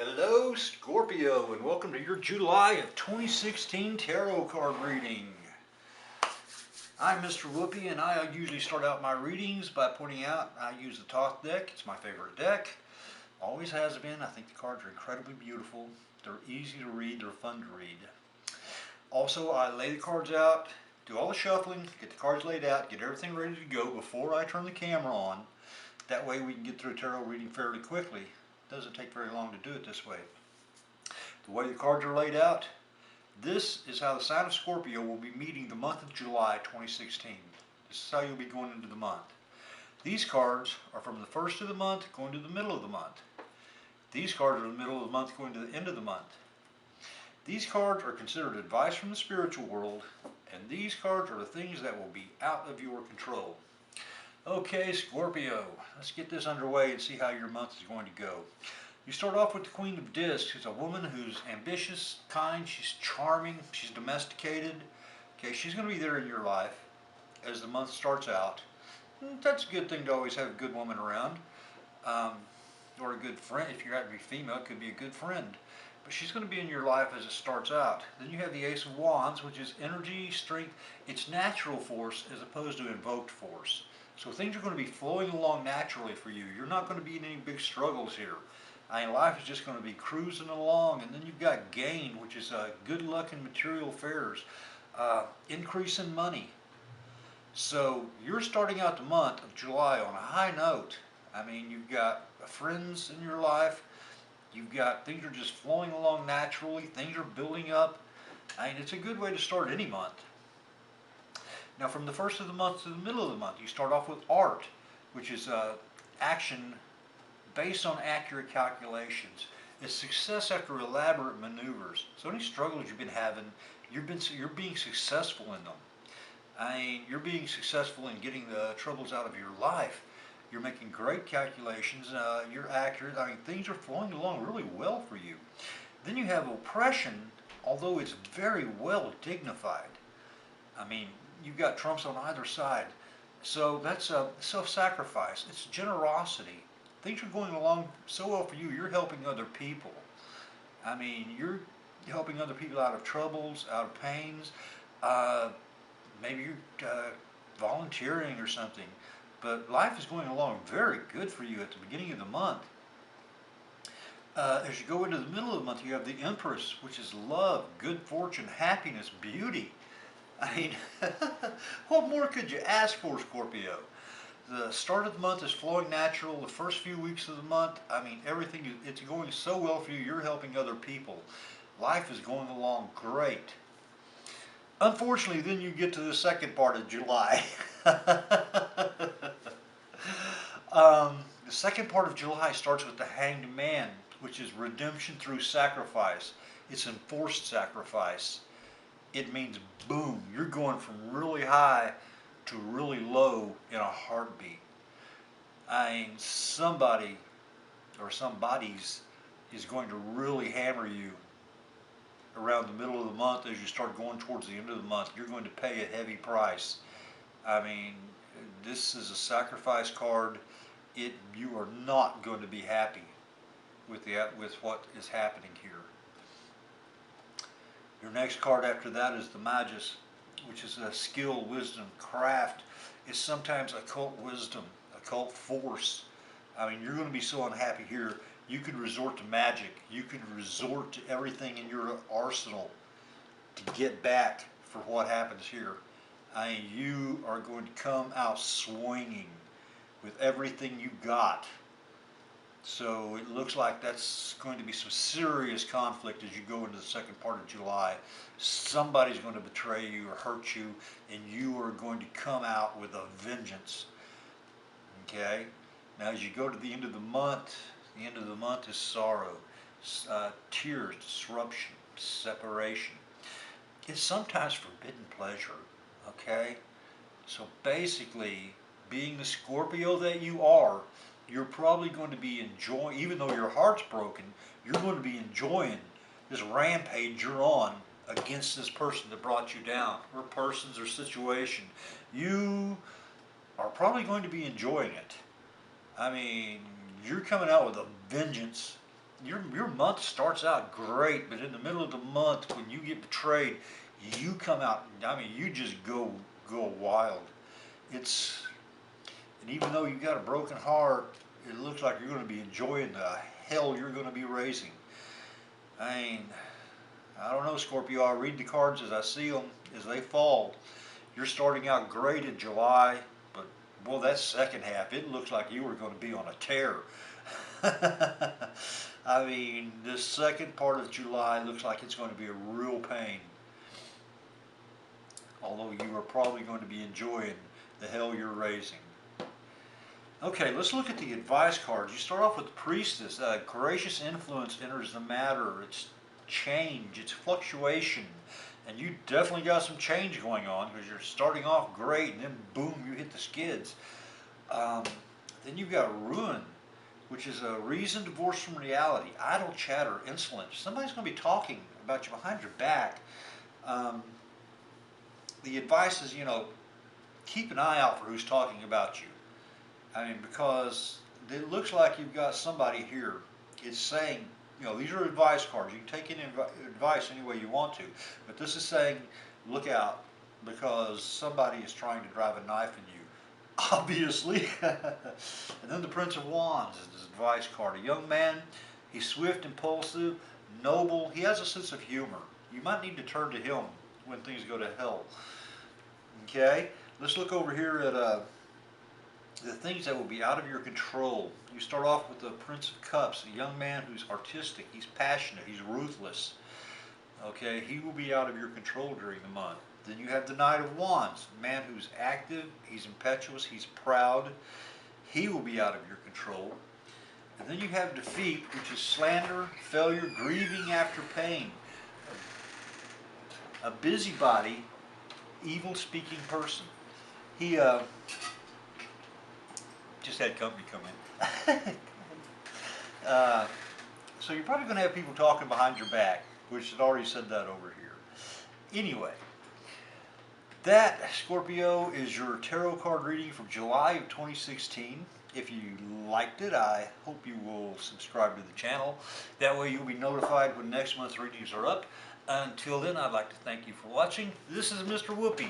Hello Scorpio, and welcome to your July of 2016 tarot card reading. I'm mrwupy, and I usually start out my readings by pointing out I use the Thoth deck. It's my favorite deck. Always has been. I think the cards are incredibly beautiful. They're easy to read. They're fun to read. Also, I lay the cards out, do all the shuffling, get the cards laid out, get everything ready to go before I turn the camera on. That way we can get through a tarot reading fairly quickly. It doesn't take very long to do it this way. The way the cards are laid out, this is how the sign of Scorpio will be meeting the month of July 2016. This is how you'll be going into the month. These cards are from the first of the month going to the middle of the month. These cards are in the middle of the month going to the end of the month. These cards are considered advice from the spiritual world, and these cards are the things that will be out of your control. Okay, Scorpio, let's get this underway and see how your month is going to go. You start off with the Queen of Discs. She's a woman who's ambitious, kind, she's charming, she's domesticated. Okay, she's going to be there in your life as the month starts out. That's a good thing to always have a good woman around, or a good friend. If you're happen to be female, it could be a good friend. But she's going to be in your life as it starts out. Then you have the Ace of Wands, which is energy, strength. It's natural force as opposed to invoked force. So things are going to be flowing along naturally for you. You're not going to be in any big struggles here. I mean, life is just going to be cruising along. And then you've got gain, which is good luck in material affairs, increase in money. So you're starting out the month of July on a high note. I mean, you've got friends in your life. You've got things are just flowing along naturally. Things are building up. I mean, it's a good way to start any month. Now, from the first of the month to the middle of the month, you start off with art, which is action based on accurate calculations. It's success after elaborate maneuvers. So any struggles you've been having, you're being successful in them. I mean, you're being successful in getting the troubles out of your life. You're making great calculations. You're accurate. I mean, things are flowing along really well for you. Then you have oppression, although it's very well dignified. I mean, you've got trumps on either side. So that's self-sacrifice. It's generosity. Things are going along so well for you. You're helping other people. I mean, you're helping other people out of troubles, out of pains. Maybe you're volunteering or something. But life is going along very good for you at the beginning of the month. As you go into the middle of the month, you have the Empress, which is love, good fortune, happiness, beauty. I mean, what more could you ask for, Scorpio? The start of the month is flowing natural. The first few weeks of the month, I mean, everything, it's going so well for you. You're helping other people. Life is going along great. Unfortunately, then you get to the second part of July. The second part of July starts with the Hanged Man, which is redemption through sacrifice. It's enforced sacrifice. It means boom, you're going from really high to really low in a heartbeat. I mean, somebody or somebody's is going to really hammer you around the middle of the month. As you start going towards the end of the month, you're going to pay a heavy price. I mean, this is a sacrifice card. You are not going to be happy with what is happening here. Your next card after that is the Magus, which is a skill, wisdom, craft. It's sometimes occult wisdom, occult force. I mean, you're going to be so unhappy here. You could resort to magic. You could resort to everything in your arsenal to get back for what happens here. I mean, you are going to come out swinging with everything you got. So it looks like that's going to be some serious conflict as you go into the second part of July. Somebody's going to betray you or hurt you, and you are going to come out with a vengeance. Okay? Now as you go to the end of the month is sorrow, tears, disruption, separation. It's sometimes forbidden pleasure. Okay? So basically, being the Scorpio that you are, you're probably going to be enjoying, even though your heart's broken, you're going to be enjoying this rampage you're on against this person that brought you down, or persons or situation. You are probably going to be enjoying it. I mean, you're coming out with a vengeance your month starts out great, but in the middle of the month, when you get betrayed, you come out. I mean, you just go wild. It's and even though you got a broken heart, it looks like you're going to be enjoying the hell you're going to be raising. I mean, I don't know, Scorpio. I read the cards as I see them, as they fall. You're starting out great in July, but well, that second half, it looks like you were going to be on a tear. I mean, this second part of July looks like it's going to be a real pain. Although you are probably going to be enjoying the hell you're raising. Okay, let's look at the advice cards. You start off with the Priestess. Gracious influence enters the matter. It's change, it's fluctuation. And you definitely got some change going on because you're starting off great and then boom, you hit the skids. Then you've got ruin, which is a reason divorced from reality. Idle chatter, insolence. Somebody's going to be talking about you behind your back. The advice is, keep an eye out for who's talking about you. I mean, because it looks like you've got somebody here. It's saying, these are advice cards. You can take any advice any way you want to. But this is saying, look out, because somebody is trying to drive a knife in you. Obviously. And then the Prince of Wands is his advice card. A young man, he's swift, impulsive, noble. He has a sense of humor. You might need to turn to him when things go to hell. Okay? Let's look over here at the things that will be out of your control. You start off with the Prince of Cups, a young man who's artistic, he's passionate, he's ruthless. Okay, he will be out of your control during the month. Then you have the Knight of Wands, a man who's active, he's impetuous, he's proud. He will be out of your control. And then you have defeat, which is slander, failure, grieving after pain. A busybody, evil-speaking person. He just had company come in. So you're probably going to have people talking behind your back, which had already said that over here. Anyway, that, Scorpio, is your tarot card reading for July of 2016. If you liked it, I hope you will subscribe to the channel. That way you'll be notified when next month's readings are up. Until then, I'd like to thank you for watching. This is Mr. Whoopi.